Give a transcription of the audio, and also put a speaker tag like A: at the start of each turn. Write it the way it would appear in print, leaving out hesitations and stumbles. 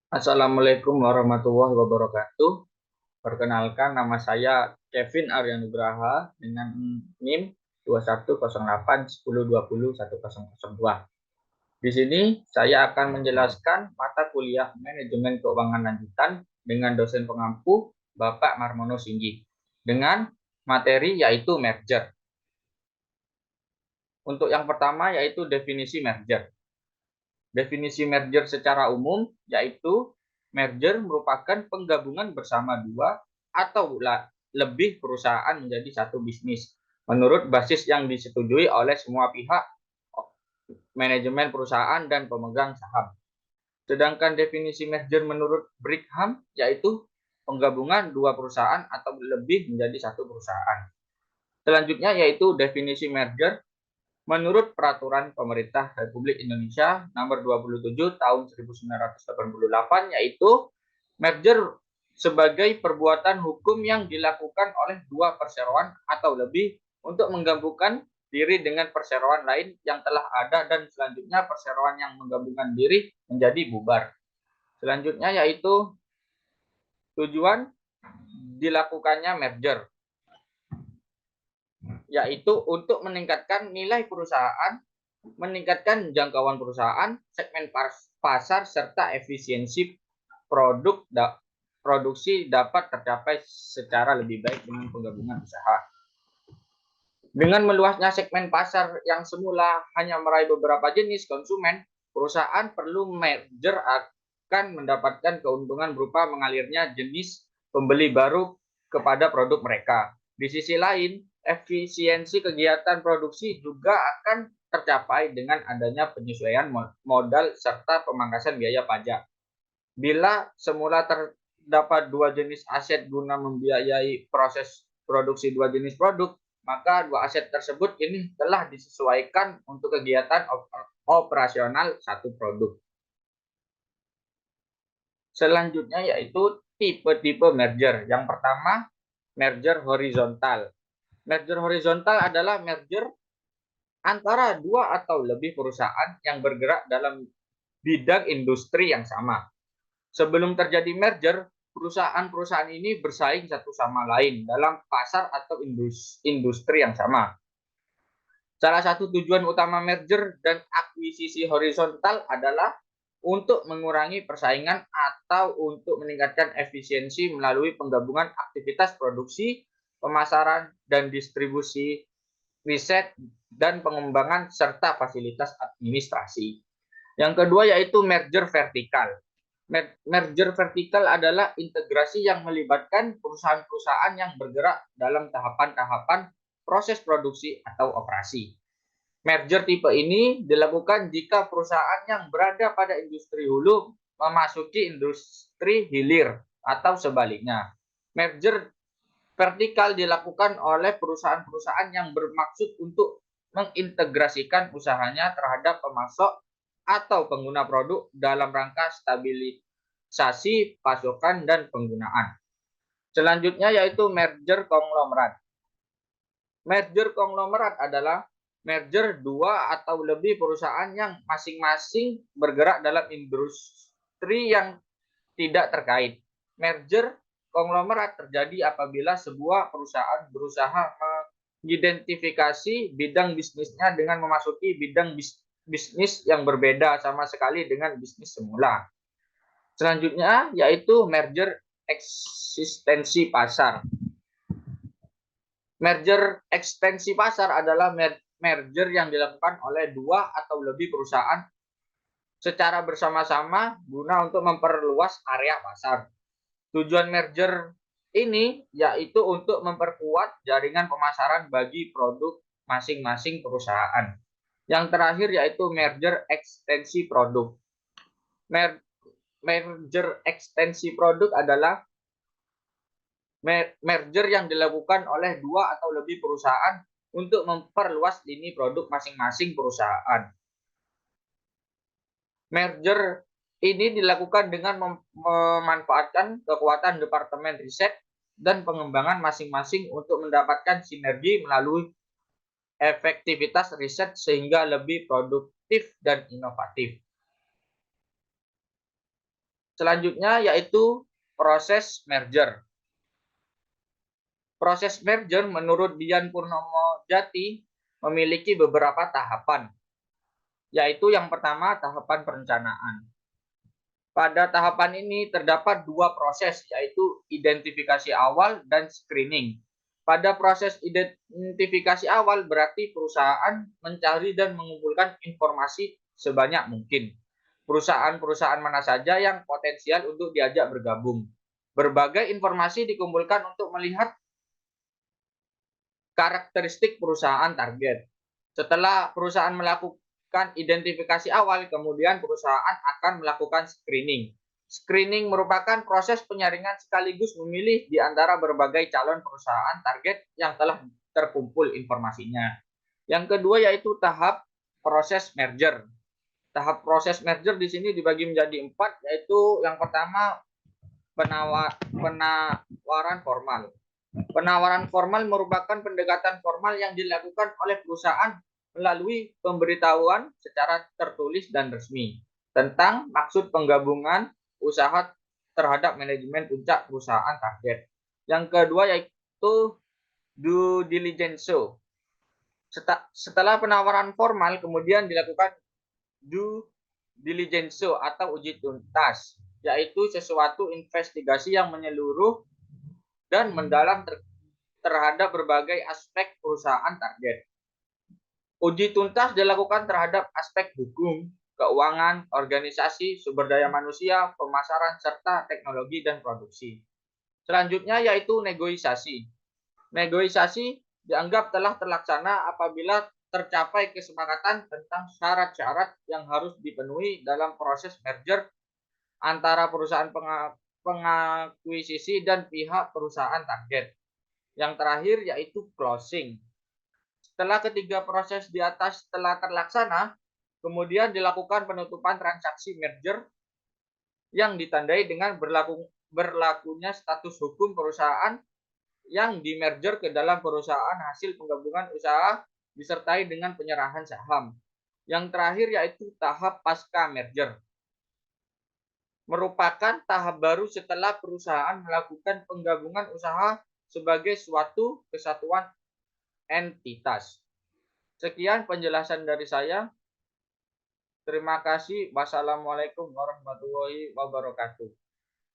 A: Assalamualaikum warahmatullahi wabarakatuh. Perkenalkan, nama saya Kevin Aryanugraha dengan NIM 210810201002. Di sini saya akan menjelaskan mata kuliah Manajemen Keuangan Lanjutan dengan dosen pengampu Bapak Marmono Singgi dengan materi yaitu merger. Untuk yang pertama yaitu definisi merger. Definisi merger secara umum yaitu merger merupakan penggabungan bersama dua atau lebih perusahaan menjadi satu bisnis menurut basis yang disetujui oleh semua pihak, manajemen perusahaan dan pemegang saham. Sedangkan definisi merger menurut Brigham yaitu penggabungan dua perusahaan atau lebih menjadi satu perusahaan. Selanjutnya yaitu definisi merger menurut Peraturan Pemerintah Republik Indonesia Nomor 27 Tahun 1988, yaitu merger sebagai perbuatan hukum yang dilakukan oleh dua perseroan atau lebih untuk menggabungkan diri dengan perseroan lain yang telah ada dan selanjutnya perseroan yang menggabungkan diri menjadi bubar. Selanjutnya yaitu tujuan dilakukannya merger, yaitu untuk meningkatkan nilai perusahaan, meningkatkan jangkauan perusahaan, segmen pasar, serta efisiensi produksi dapat tercapai secara lebih baik dengan penggabungan usaha. Dengan meluasnya segmen pasar yang semula hanya meraih beberapa jenis konsumen, perusahaan perlu merger akan mendapatkan keuntungan berupa mengalirnya jenis pembeli baru kepada produk mereka. Di sisi lain, efisiensi kegiatan produksi juga akan tercapai dengan adanya penyesuaian modal serta pemangkasan biaya pajak. Bila semula terdapat dua jenis aset guna membiayai proses produksi dua jenis produk, maka dua aset tersebut ini telah disesuaikan untuk kegiatan operasional satu produk. Selanjutnya yaitu tipe-tipe merger. Yang pertama, merger horizontal. Merger horizontal adalah merger antara dua atau lebih perusahaan yang bergerak dalam bidang industri yang sama. Sebelum terjadi merger, perusahaan-perusahaan ini bersaing satu sama lain dalam pasar atau industri yang sama. Salah satu tujuan utama merger dan akuisisi horizontal adalah untuk mengurangi persaingan atau untuk meningkatkan efisiensi melalui penggabungan aktivitas produksi, pemasaran, dan distribusi, riset, dan pengembangan, serta fasilitas administrasi. Yang kedua yaitu merger vertikal. Merger vertikal adalah integrasi yang melibatkan perusahaan-perusahaan yang bergerak dalam tahapan-tahapan proses produksi atau operasi. Merger tipe ini dilakukan jika perusahaan yang berada pada industri hulu memasuki industri hilir atau sebaliknya. Merger vertikal dilakukan oleh perusahaan-perusahaan yang bermaksud untuk mengintegrasikan usahanya terhadap pemasok atau pengguna produk dalam rangka stabilisasi pasokan dan penggunaan. Selanjutnya yaitu merger konglomerat. Merger konglomerat adalah merger dua atau lebih perusahaan yang masing-masing bergerak dalam industri yang tidak terkait. Merger konglomerat terjadi apabila sebuah perusahaan berusaha mengidentifikasi bidang bisnisnya dengan memasuki bidang bisnis yang berbeda sama sekali dengan bisnis semula. Selanjutnya yaitu merger eksistensi pasar. Merger ekstensi pasar adalah merger yang dilakukan oleh dua atau lebih perusahaan secara bersama-sama guna untuk memperluas area pasar. Tujuan merger ini yaitu untuk memperkuat jaringan pemasaran bagi produk masing-masing perusahaan. Yang terakhir yaitu merger ekstensi produk. Merger ekstensi produk adalah merger yang dilakukan oleh dua atau lebih perusahaan untuk memperluas lini produk masing-masing perusahaan. Merger ini dilakukan dengan memanfaatkan kekuatan departemen riset dan pengembangan masing-masing untuk mendapatkan sinergi melalui efektivitas riset sehingga lebih produktif dan inovatif. Selanjutnya yaitu proses merger. Proses merger menurut Dian Purnomo Jati memiliki beberapa tahapan, yaitu yang pertama tahapan perencanaan. Pada tahapan ini terdapat dua proses, yaitu identifikasi awal dan screening. Pada proses identifikasi awal berarti perusahaan mencari dan mengumpulkan informasi sebanyak mungkin. Perusahaan-perusahaan mana saja yang potensial untuk diajak bergabung. Berbagai informasi dikumpulkan untuk melihat karakteristik perusahaan target. Setelah perusahaan melakukan identifikasi awal, kemudian perusahaan akan melakukan screening. Screening merupakan proses penyaringan sekaligus memilih di antara berbagai calon perusahaan target yang telah terkumpul informasinya. Yang kedua yaitu tahap proses merger. Tahap proses merger di sini dibagi menjadi 4, yaitu yang pertama penawaran formal. Penawaran formal merupakan pendekatan formal yang dilakukan oleh perusahaan melalui pemberitahuan secara tertulis dan resmi tentang maksud penggabungan usaha terhadap manajemen puncak perusahaan target. Yang kedua yaitu due diligence. Setelah penawaran formal, kemudian dilakukan due diligence atau uji tuntas, yaitu sesuatu investigasi yang menyeluruh dan mendalam terhadap berbagai aspek perusahaan target. Uji tuntas dilakukan terhadap aspek hukum, keuangan, organisasi, sumber daya manusia, pemasaran, serta teknologi dan produksi. Selanjutnya yaitu negosiasi. Negosiasi dianggap telah terlaksana apabila tercapai kesepakatan tentang syarat-syarat yang harus dipenuhi dalam proses merger antara perusahaan pengakuisisi dan pihak perusahaan target. Yang terakhir yaitu closing. Setelah ketiga proses di atas telah terlaksana, kemudian dilakukan penutupan transaksi merger yang ditandai dengan berlakunya status hukum perusahaan yang dimerger ke dalam perusahaan hasil penggabungan usaha disertai dengan penyerahan saham. Yang terakhir yaitu tahap pasca merger. Merupakan tahap baru setelah perusahaan melakukan penggabungan usaha sebagai suatu kesatuan entitas. Sekian penjelasan dari saya. Terima kasih. Wassalamualaikum warahmatullahi wabarakatuh.